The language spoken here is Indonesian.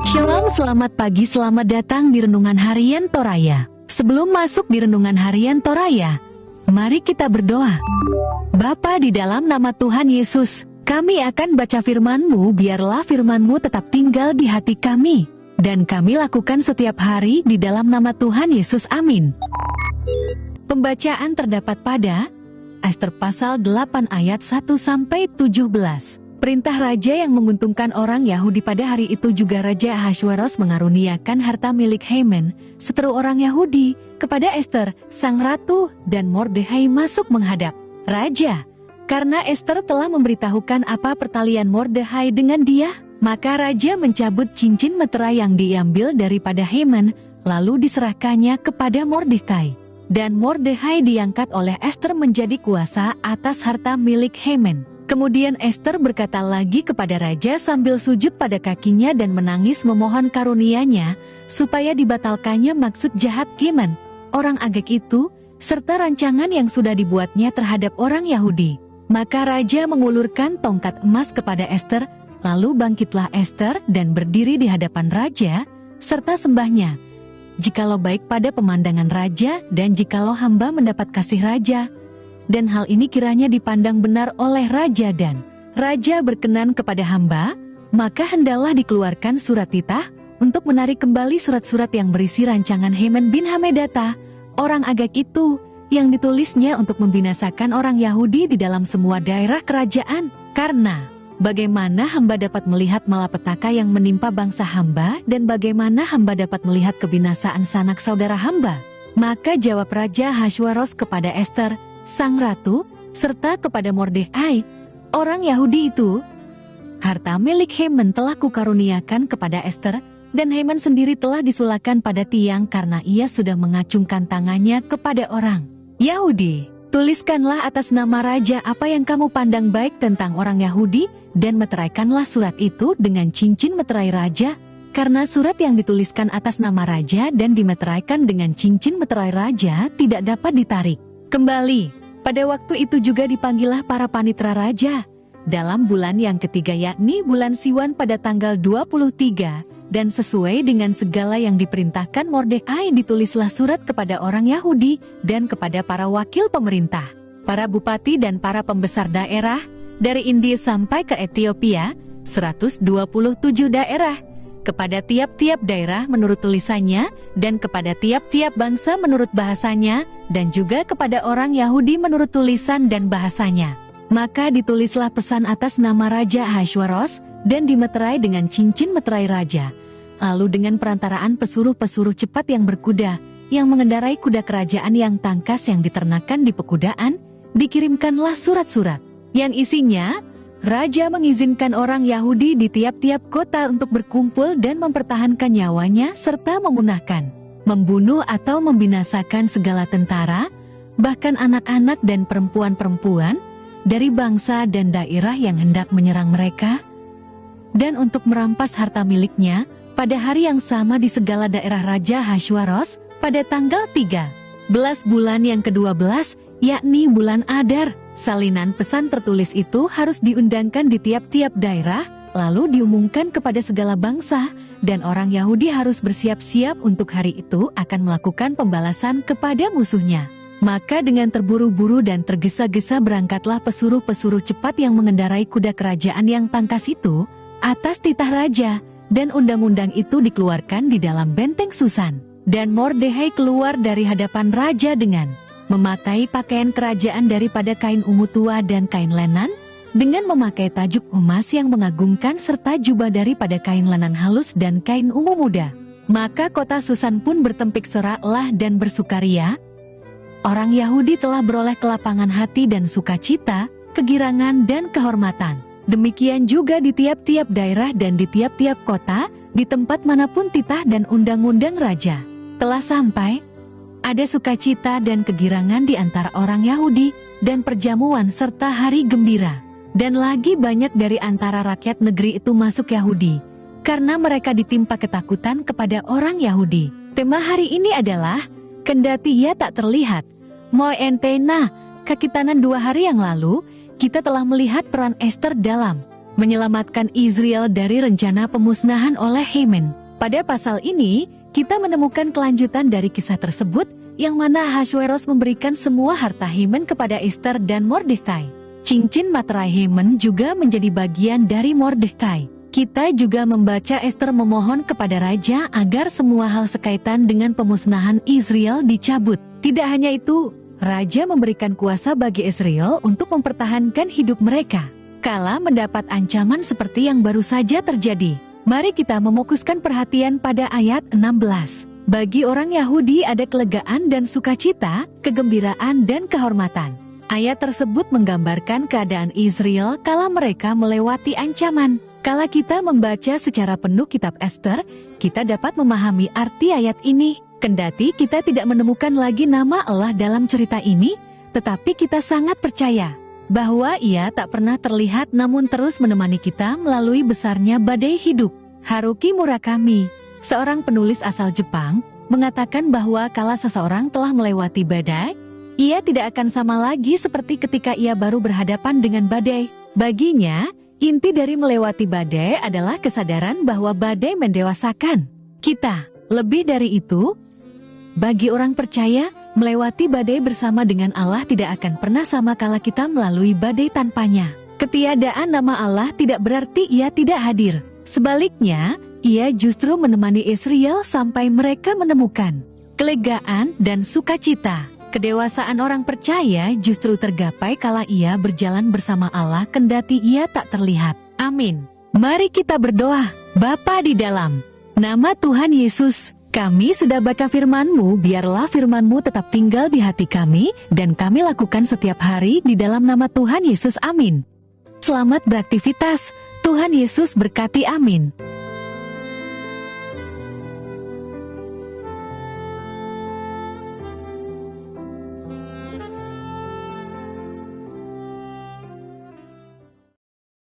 Shalom, selamat pagi, selamat datang di Renungan Harian Toraya. Sebelum masuk di Renungan Harian Toraya, mari kita berdoa. Bapa di dalam nama Tuhan Yesus, kami akan baca firman-Mu, biarlah firman-Mu tetap tinggal di hati kami, dan kami lakukan setiap hari di dalam nama Tuhan Yesus, amin. Pembacaan terdapat pada Ester pasal 8 ayat 1-17. Perintah raja yang menguntungkan orang Yahudi pada hari itu juga Raja Ahasweros mengaruniakan harta milik Haman, seteru orang Yahudi, kepada Ester, sang ratu, dan Mordekhai masuk menghadap raja. Karena Ester telah memberitahukan apa pertalian Mordekhai dengan dia, maka raja mencabut cincin meterai yang diambil daripada Haman, lalu diserahkannya kepada Mordekhai. Dan Mordekhai diangkat oleh Ester menjadi kuasa atas harta milik Haman. Kemudian Ester berkata lagi kepada raja sambil sujud pada kakinya dan menangis memohon karunia-Nya, supaya dibatalkannya maksud jahat Haman, orang Agag itu, serta rancangan yang sudah dibuatnya terhadap orang Yahudi. Maka raja mengulurkan tongkat emas kepada Ester, lalu bangkitlah Ester dan berdiri di hadapan raja, serta sembahnya. Jikalau baik pada pemandangan raja dan jikalau hamba mendapat kasih raja, dan hal ini kiranya dipandang benar oleh raja dan raja berkenan kepada hamba, maka hendaklah dikeluarkan surat titah untuk menarik kembali surat-surat yang berisi rancangan Haman bin Hamedata, orang Agag itu, yang ditulisnya untuk membinasakan orang Yahudi di dalam semua daerah kerajaan. Karena bagaimana hamba dapat melihat malapetaka yang menimpa bangsa hamba dan bagaimana hamba dapat melihat kebinasaan sanak saudara hamba? Maka jawab Raja Ahasweros kepada Ester, sang ratu, serta kepada Mordekhai, orang Yahudi itu, harta milik Haman telah kukaruniakan kepada Ester, dan Haman sendiri telah disulahkan pada tiang karena ia sudah mengacungkan tangannya kepada orang Yahudi. Tuliskanlah atas nama raja apa yang kamu pandang baik tentang orang Yahudi, dan meteraikanlah surat itu dengan cincin meterai raja, karena surat yang dituliskan atas nama raja dan dimeteraikan dengan cincin meterai raja tidak dapat ditarik kembali. Pada waktu itu juga dipanggillah para panitera raja. Dalam bulan yang ketiga yakni bulan Siwan pada tanggal 23, dan sesuai dengan segala yang diperintahkan Mordekhai ditulislah surat kepada orang Yahudi dan kepada para wakil pemerintah, para bupati dan para pembesar daerah, dari India sampai ke Ethiopia, 127 daerah, kepada tiap-tiap daerah menurut tulisannya, dan kepada tiap-tiap bangsa menurut bahasanya, dan juga kepada orang Yahudi menurut tulisan dan bahasanya. Maka ditulislah pesan atas nama Raja Ahasweros, dan dimeterai dengan cincin meterai raja. Lalu dengan perantaraan pesuruh-pesuruh cepat yang berkuda, yang mengendarai kuda kerajaan yang tangkas yang diternakan di pekudaan, dikirimkanlah surat-surat, yang isinya, Raja mengizinkan orang Yahudi di tiap-tiap kota untuk berkumpul dan mempertahankan nyawanya serta memunahkan, membunuh atau membinasakan segala tentara, bahkan anak-anak dan perempuan-perempuan, dari bangsa dan daerah yang hendak menyerang mereka, dan untuk merampas harta miliknya, pada hari yang sama di segala daerah Raja Ahasweros, pada tanggal 13 bulan yang ke-12, yakni bulan Adar. Salinan pesan tertulis itu harus diundangkan di tiap-tiap daerah, lalu diumumkan kepada segala bangsa, dan orang Yahudi harus bersiap-siap untuk hari itu akan melakukan pembalasan kepada musuhnya. Maka dengan terburu-buru dan tergesa-gesa berangkatlah pesuruh-pesuruh cepat yang mengendarai kuda kerajaan yang tangkas itu, atas titah raja, dan undang-undang itu dikeluarkan di dalam benteng Susan. Dan Mordekhai keluar dari hadapan raja dengan memakai pakaian kerajaan daripada kain ungu tua dan kain lenan, dengan memakai tajuk emas yang mengagumkan serta jubah daripada kain lenan halus dan kain ungu muda. Maka kota Susan pun bertempik soraklah dan bersukaria. Orang Yahudi telah beroleh kelapangan hati dan sukacita, kegirangan dan kehormatan. Demikian juga di tiap-tiap daerah dan di tiap-tiap kota, di tempat manapun titah dan undang-undang raja telah sampai, ada sukacita dan kegirangan di antara orang Yahudi, dan perjamuan serta hari gembira. Dan lagi banyak dari antara rakyat negeri itu masuk Yahudi, karena mereka ditimpa ketakutan kepada orang Yahudi. Tema hari ini adalah, kendati ia tak terlihat. Moi entena, kakitanan 2 hari yang lalu, kita telah melihat peran Ester dalam menyelamatkan Israel dari rencana pemusnahan oleh Haman. Pada pasal ini, kita menemukan kelanjutan dari kisah tersebut, yang mana Ahasuerus memberikan semua harta Haman kepada Esther dan Mordekai. Cincin materai Haman juga menjadi bagian dari Mordekai. Kita juga membaca Esther memohon kepada raja agar semua hal sekaitan dengan pemusnahan Israel dicabut. Tidak hanya itu, raja memberikan kuasa bagi Israel untuk mempertahankan hidup mereka kala mendapat ancaman seperti yang baru saja terjadi. Mari kita mefokuskan perhatian pada ayat 16. Bagi orang Yahudi ada kelegaan dan sukacita, kegembiraan dan kehormatan. Ayat tersebut menggambarkan keadaan Israel kala mereka melewati ancaman. Kala kita membaca secara penuh kitab Esther, kita dapat memahami arti ayat ini. Kendati kita tidak menemukan lagi nama Allah dalam cerita ini, tetapi kita sangat percaya bahwa Ia tak pernah terlihat namun terus menemani kita melalui besarnya badai hidup. Haruki Murakami, seorang penulis asal Jepang, mengatakan bahwa kala seseorang telah melewati badai, ia tidak akan sama lagi seperti ketika ia baru berhadapan dengan badai. Baginya, inti dari melewati badai adalah kesadaran bahwa badai mendewasakan kita. Lebih dari itu, bagi orang percaya, melewati badai bersama dengan Allah tidak akan pernah sama kala kita melalui badai tanpanya. Ketiadaan nama Allah tidak berarti Ia tidak hadir. Sebaliknya, Ia justru menemani Israel sampai mereka menemukan kelegaan dan sukacita. Kedewasaan orang percaya justru tergapai kala ia berjalan bersama Allah kendati ia tak terlihat. Amin. Mari kita berdoa. Bapa di dalam nama Tuhan Yesus, kami sudah baca firman-Mu, biarlah firman-Mu tetap tinggal di hati kami, dan kami lakukan setiap hari di dalam nama Tuhan Yesus. Amin. Selamat beraktivitas. Tuhan Yesus berkati. Amin.